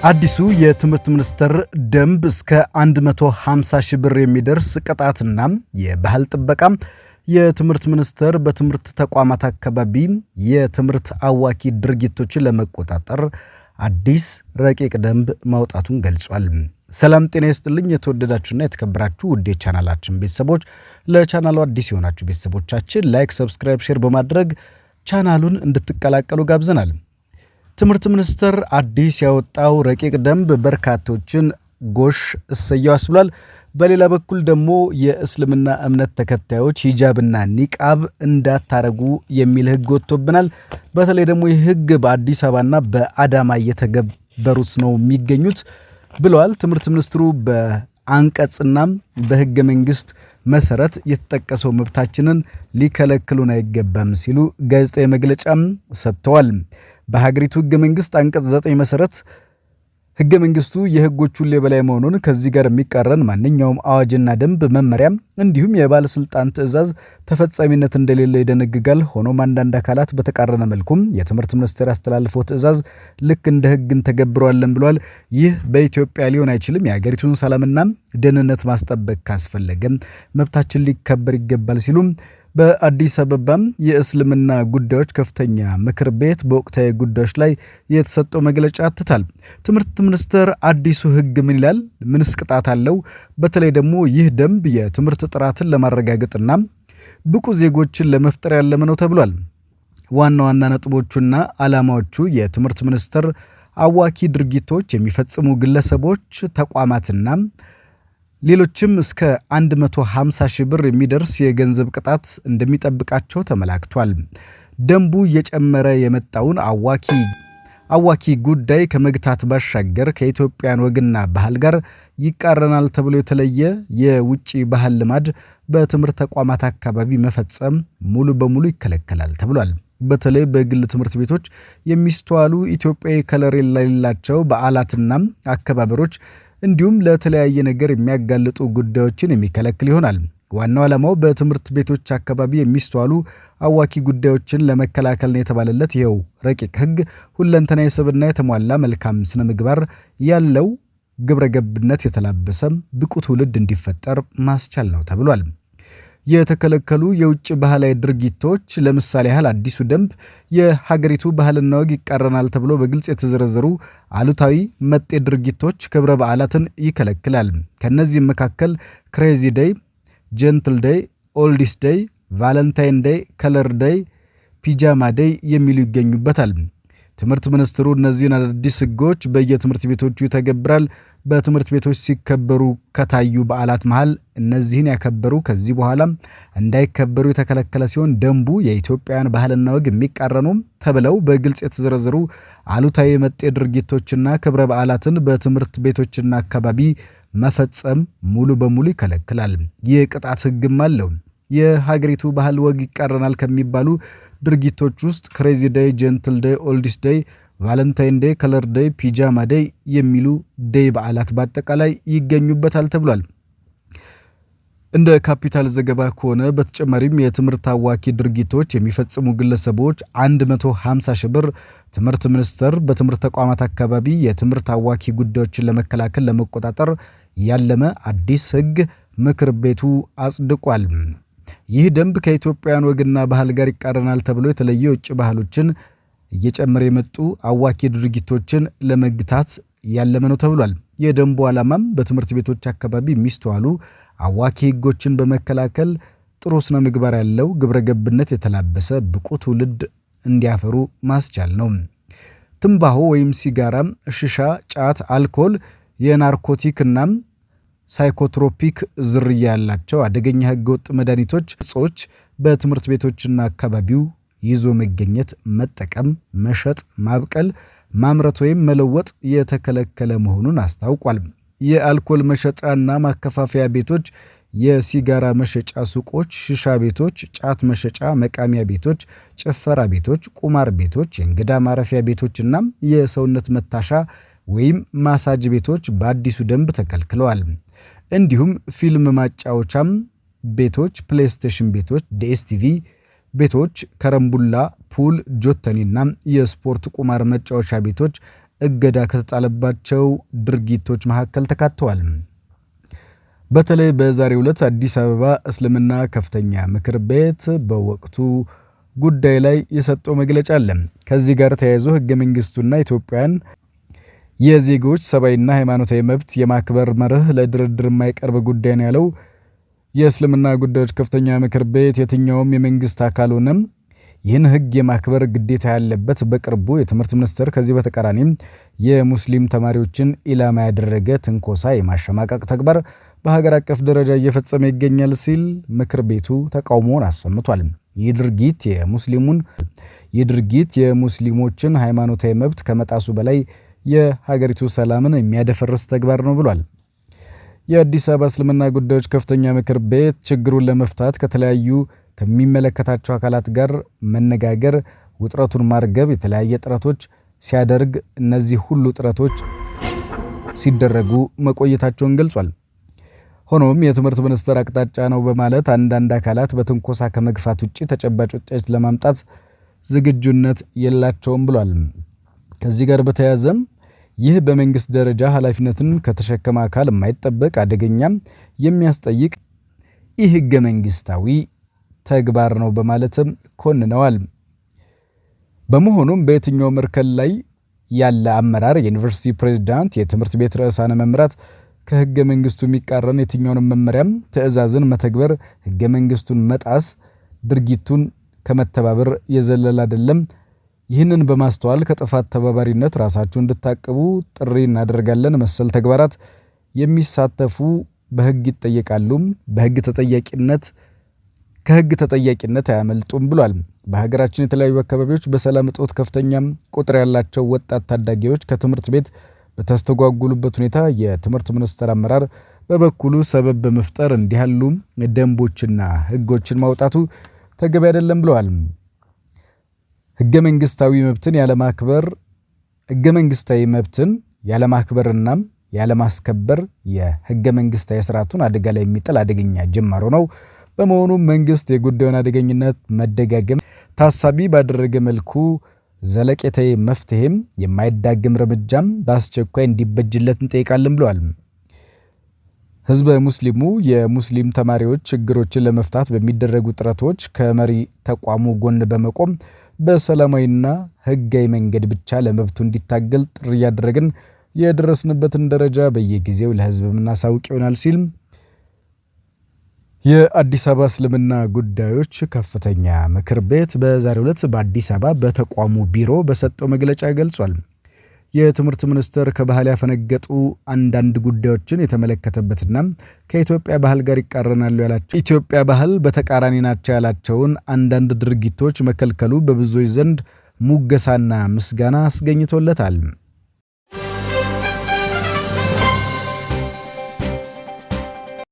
አዲሱ የትምህርት ሚኒስቴር ደንብ እስከ 150 ሺህ ብር የሚደርስ ቅጣትና የባህል ጥበቃ የትምህርት ሚኒስቴር በትምህርት ተቋማት አካባቢ የትምህርት አዋኪ ድርጊቶችን ለመቆጣጠር አዲስ ረቂቅ ደንብ ማውጣቱን ገልጿል። ሰላም ጤና ይስጥልኝ የተወደዳችሁና የተከበራችሁ ውድ የቻናላችን ቤተሰቦች፣ ለቻናሉ አዲስ የሆናችሁ ቤተሰቦቻችን ላይክ፣ ሰብስክራይብ፣ ሼር በማድረግ ቻናሉን እንድትቀላቀሉ ጋብዘናል። ትምህርት ሚኒስቴር አዲስ ያወጣው ረቂቅ ደንብ በርካቶችን ጎሽ እሰየው አስብሏል። በሌላ በኩል ደግሞ የእስልምና እምነት ተከታዮች ሂጃብና ኒቃብ እንዳታረጉ የሚል ህግ ወጥቶብናል። በተለይ ደግሞ ይህ ህግ በአዲስ አበባና በአዳማ እየተገበሩት ነው የሚገኙት ብለዋል። ትምህርት ሚኒስትሩ በአንቀጽና በህገ መንግስት መሰረት የተጠቀሰው መብታችንን ሊከለክሉን አይገባም ሲሉ ጋዜጣዊ መግለጫም ሰጥተዋል። በሀገሪቱ ህገ መንግስት አንቀጽ 9 መሰረት ህገ መንግስቱ የህጎች ሁሉ የበላይ መሆኑን ከዚህ ጋር የሚቃረን ማንኛውም አዋጅና ደንብ፣ መመሪያም እንዲሁም የባለስልጣን ትዕዛዝ ተፈጻሚነት እንደሌለ ይደነግጋል። ሆኖም አንዳንድ አካላት በተቃረነ መልኩም የትምህርት ሚኒስቴር ያስተላልፈው ትዕዛዝ ልክ እንደ ህግ እንተገብረዋለን ብሏል። ይህ በኢትዮጵያ ሊሆን አይችልም። የሀገሪቱን ሰላምና ደህንነት ማስጠበቅ ካስፈለገም መብታችን ሊከበር ይገባል ሲሉም በአዲስ አበባም የእስልምና ጉዳዮች ከፍተኛ ምክር ቤት በወቅታዊ ጉዳዮች ላይ የተሰጠው መግለጫ አትታል። ትምህርት ሚኒስቴር አዲሱ ህግ ምን ይላል? ምንስ ቅጣት አለው? በተለይ ደግሞ ይህ ደንብ የትምህርት ጥራትን ለማረጋገጥና ብቁ ዜጎችን ለመፍጠር ያለመ ነው ተብሏል። ዋና ዋና ነጥቦቹና ዓላማዎቹ የትምህርት ሚኒስቴር አዋኪ ድርጊቶች የሚፈጽሙ ግለሰቦች፣ ተቋማትና ሌሎችም እስከ 150 ሺህ ብር የሚደርስ የገንዘብ ቅጣት እንደሚጠብቃቸው ተመላክቷል። ደንቡ እየጨመረ የመጣውን አዋኪ ጉዳይ ከመግታት ባሻገር ከኢትዮጵያን ወግና ባህል ጋር ይቃረናል ተብሎ የተለየ የውጭ ባህል ልማድ በትምህርት ተቋማት አካባቢ መፈጸም ሙሉ በሙሉ ይከለከላል ተብሏል። በተለይ በግል ትምህርት ቤቶች የሚስተዋሉ ኢትዮጵያዊ ከለር የሌላቸው በዓላትና አከባበሮች እንዲሁም ለተለያየ ነገር የሚያጋልጡ ጉዳዮችን የሚከለክል ይሆናል። ዋናው ዓላማው በትምህርት ቤቶች አካባቢ የሚስተዋሉ አዋኪ ጉዳዮችን ለመከላከል ነው የተባለለት ይኸው ረቂቅ ህግ ሁለንተናዊ ስብዕና የተሟላ መልካም ስነ ምግባር ያለው ግብረ ገብነት የተላበሰ ብቁ ትውልድ እንዲፈጠር ማስቻል ነው ተብሏል። የተከለከሉ የውጭ ባህላዊ ድርጊቶች ለምሳሌ ያህል አዲሱ ደንብ የሀገሪቱ ባህልና ወግ ይቃረናል ተብሎ በግልጽ የተዘረዘሩ አሉታዊ መጤ ድርጊቶች ክብረ በዓላትን ይከለክላል። ከነዚህም መካከል ክሬዚ ዴይ፣ ጀንትል ዴይ፣ ኦልዲስ ዴይ፣ ቫለንታይን ዴይ፣ ከለር ዴይ፣ ፒጃማ ዴይ የሚሉ ይገኙበታል። ትምህርት ሚኒስትሩ እነዚህን አዳዲስ ህጎች በየትምህርት ቤቶቹ ይተገብራል። በትምህርት ቤቶች ሲከበሩ ከታዩ በዓላት መሃል እነዚህን ያከበሩ ከዚህ በኋላ እንዳይከበሩ የተከለከለ ሲሆን ደንቡ የኢትዮጵያን ባህልና ወግ የሚቃረኑ ተብለው በግልጽ የተዘረዘሩ አሉታዊ መጤ ድርጊቶችና ክብረ በዓላትን በትምህርት ቤቶችና አካባቢ መፈጸም ሙሉ በሙሉ ይከለክላል። የቅጣት ህግም አለው። የሀገሪቱ ባህል ወግ ይቃረናል ከሚባሉ ድርጊቶች ውስጥ ክሬዚ ዴይ፣ ጀንትል ዴይ፣ ኦልዲስ ዴይ፣ ቫለንታይን ዴይ፣ ከለር ዴይ፣ ፒጃማ ዴይ የሚሉ ዴይ በዓላት በአጠቃላይ ይገኙበታል ተብሏል። እንደ ካፒታል ዘገባ ከሆነ በተጨማሪም የትምህርት አዋኪ ድርጊቶች የሚፈጽሙ ግለሰቦች 150 ሺህ ብር ትምህርት ሚኒስቴር በትምህርት ተቋማት አካባቢ የትምህርት አዋኪ ጉዳዮችን ለመከላከል ለመቆጣጠር ያለመ አዲስ ህግ ምክር ቤቱ አጽድቋል። ይህ ደንብ ከኢትዮጵያውያን ወግና ባህል ጋር ይቃረናል ተብሎ የተለየ የውጭ ባህሎችን እየጨመረ የመጡ አዋኪ ድርጊቶችን ለመግታት ያለመ ነው ተብሏል። የደንቡ ዓላማም በትምህርት ቤቶች አካባቢ የሚስተዋሉ አዋኪ ህጎችን በመከላከል ጥሩ ስነ ምግባር ያለው ግብረ ገብነት የተላበሰ ብቁ ትውልድ እንዲያፈሩ ማስቻል ነው። ትንባሆ ወይም ሲጋራም፣ ሽሻ፣ ጫት፣ አልኮል የናርኮቲክና ሳይኮትሮፒክ ዝርያ ያላቸው አደገኛ ህገወጥ መድኃኒቶች፣ እጾች በትምህርት ቤቶችና አካባቢው ይዞ መገኘት፣ መጠቀም፣ መሸጥ፣ ማብቀል፣ ማምረት ወይም መለወጥ የተከለከለ መሆኑን አስታውቋል። የአልኮል መሸጫና ማከፋፈያ ቤቶች፣ የሲጋራ መሸጫ ሱቆች፣ ሽሻ ቤቶች፣ ጫት መሸጫ መቃሚያ ቤቶች፣ ጭፈራ ቤቶች፣ ቁማር ቤቶች፣ የእንግዳ ማረፊያ ቤቶችና የሰውነት መታሻ ወይም ማሳጅ ቤቶች በአዲሱ ደንብ ተከልክለዋል። እንዲሁም ፊልም ማጫወቻም ቤቶች፣ ፕሌይስቴሽን ቤቶች፣ ዲኤስቲቪ ቤቶች፣ ከረምቡላ፣ ፑል፣ ጆተኒና የስፖርት ቁማር መጫወቻ ቤቶች እገዳ ከተጣለባቸው ድርጊቶች መካከል ተካተዋል። በተለይ በዛሬው ዕለት አዲስ አበባ እስልምና ከፍተኛ ምክር ቤት በወቅቱ ጉዳይ ላይ የሰጠው መግለጫ አለ። ከዚህ ጋር ተያይዞ ህገ መንግስቱና ኢትዮጵያን የዜጎች ሰብአዊና ሃይማኖታዊ መብት የማክበር መርህ ለድርድር የማይቀርብ ጉዳይ ነው ያለው የእስልምና ጉዳዮች ከፍተኛ ምክር ቤት የትኛውም የመንግስት አካል ሆነም ይህን ህግ የማክበር ግዴታ ያለበት በቅርቡ የትምህርት ሚኒስቴር ከዚህ በተቃራኒም የሙስሊም ተማሪዎችን ኢላማ ያደረገ ትንኮሳ የማሸማቀቅ ተግባር በሀገር አቀፍ ደረጃ እየፈጸመ ይገኛል ሲል ምክር ቤቱ ተቃውሞውን አሰምቷል። ይህ ድርጊት የሙስሊሞችን ሃይማኖታዊ መብት ከመጣሱ በላይ የሀገሪቱ ሰላምን የሚያደፈርስ ተግባር ነው ብሏል። የአዲስ አበባ እስልምና ጉዳዮች ከፍተኛ ምክር ቤት ችግሩን ለመፍታት ከተለያዩ ከሚመለከታቸው አካላት ጋር መነጋገር፣ ውጥረቱን ማርገብ የተለያየ ጥረቶች ሲያደርግ እነዚህ ሁሉ ጥረቶች ሲደረጉ መቆየታቸውን ገልጿል። ሆኖም የትምህርት ሚኒስቴር አቅጣጫ ነው በማለት አንዳንድ አካላት በትንኮሳ ከመግፋት ውጪ ተጨባጭ ውጤት ለማምጣት ዝግጁነት የላቸውም ብሏል። ከዚህ ጋር በተያያዘም ይህ በመንግስት ደረጃ ኃላፊነትን ከተሸከመ አካል የማይጠበቅ አደገኛም የሚያስጠይቅ ይህ ህገ መንግስታዊ ተግባር ነው በማለትም ኮንነዋል። በመሆኑም በየትኛውም እርከን ላይ ያለ አመራር፣ የዩኒቨርሲቲ ፕሬዝዳንት፣ የትምህርት ቤት ርዕሳነ መምራት ከህገ መንግስቱ የሚቃረን የትኛውንም መመሪያም ትዕዛዝን መተግበር ህገ መንግስቱን መጣስ ድርጊቱን ከመተባበር የዘለለ አይደለም። ይህንን በማስተዋል ከጥፋት ተባባሪነት ራሳችሁ እንድታቀቡ ጥሪ እናደርጋለን። መሰል ተግባራት የሚሳተፉ በህግ ይጠየቃሉ፣ ከህግ ተጠያቂነት አያመልጡም ብሏል። በሀገራችን የተለያዩ አካባቢዎች በሰላም እጦት ከፍተኛ ቁጥር ያላቸው ወጣት ታዳጊዎች ከትምህርት ቤት በተስተጓጉሉበት ሁኔታ የትምህርት ሚኒስቴር አመራር በበኩሉ ሰበብ በመፍጠር እንዲህ ያሉ ደንቦችና ህጎችን ማውጣቱ ተገቢ አይደለም ብለዋል። ህገ መንግስታዊ መብትን ያለማክበርና ያለማስከበር የህገ መንግስታዊ ስርዓቱን አደጋ ላይ የሚጥል አደገኛ ጅማሮ ነው። በመሆኑም መንግስት የጉዳዩን አደገኝነት መደጋገም ታሳቢ ባደረገ መልኩ ዘለቄታዊ መፍትሄም የማይዳግም እርምጃም በአስቸኳይ እንዲበጅለት እንጠይቃለን ብለዋል። ህዝበ ሙስሊሙ የሙስሊም ተማሪዎች ችግሮችን ለመፍታት በሚደረጉ ጥረቶች ከመሪ ተቋሙ ጎን በመቆም በሰላማዊና ህጋዊ መንገድ ብቻ ለመብቱ እንዲታገል ጥሪ ያደረግን የደረስንበትን ደረጃ በየጊዜው ለህዝብ የምናሳውቅ ይሆናል ሲል የአዲስ አበባ እስልምና ጉዳዮች ከፍተኛ ምክር ቤት በዛሬው ዕለት በአዲስ አበባ በተቋሙ ቢሮ በሰጠው መግለጫ ገልጿል። የትምህርት ሚኒስቴር ከባህል ያፈነገጡ አንዳንድ ጉዳዮችን የተመለከተበትና ከኢትዮጵያ ባህል ጋር ይቃረናሉ ያላቸው ኢትዮጵያ ባህል በተቃራኒ ናቸው ያላቸውን አንዳንድ ድርጊቶች መከልከሉ በብዙዎች ዘንድ ሙገሳና ምስጋና አስገኝቶለታል።